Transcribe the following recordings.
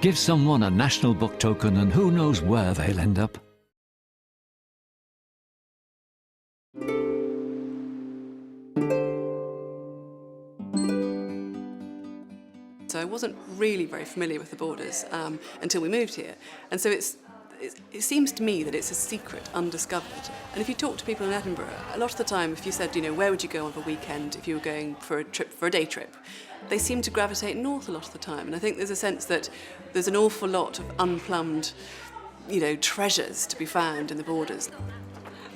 Give someone a national book token and who knows where they'll end up. So I wasn't really very familiar with the Borders until we moved here, and so it seems to me that it's a secret undiscovered. And if you talk to people in Edinburgh, a lot of the time, if you said, you know, where would you go on a weekend if you were going for a day trip, they seem to gravitate north a lot of the time. And I think there's a sense that there's an awful lot of unplumbed, you know, treasures to be found in the Borders.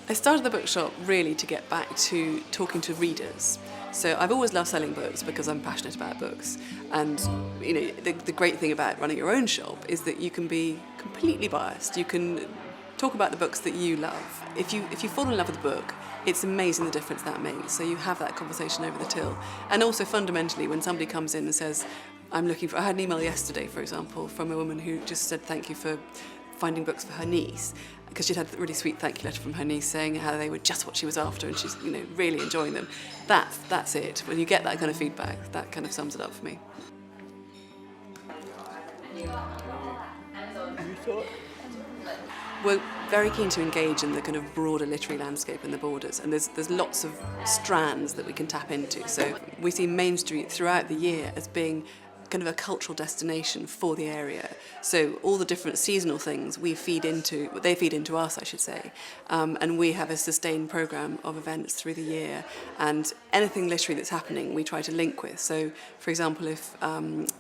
I started the bookshop really to get back to talking to readers. So I've always loved selling books because I'm passionate about books. And you know, the great thing about running your own shop is that you can be completely biased. You can talk about the books that you love. If you fall in love with a book, it's amazing the difference that makes. So you have that conversation over the till. And also fundamentally, when somebody comes in and says, I had an email yesterday, for example, from a woman who just said thank you for finding books for her niece, because she'd had a really sweet thank you letter from her niece saying how they were just what she was after and she's, you know, really enjoying them. That's it. When you get that kind of feedback, that kind of sums it up for me. We're very keen to engage in the kind of broader literary landscape in the Borders, and there's lots of strands that we can tap into. So we see Main Street throughout the year as being kind of a cultural destination for the area. So all the different seasonal things they feed into us, I should say. And we have a sustained programme of events through the year, and anything literary that's happening we try to link with. So for example, if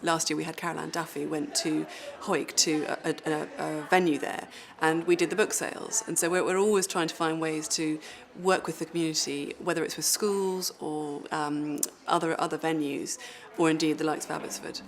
last year we had Caroline Duffy went to Hoyk to a venue there, and we did the book sales. And so we're always trying to find ways to work with the community, whether it's with schools or other venues, or indeed the likes of Abbotsford.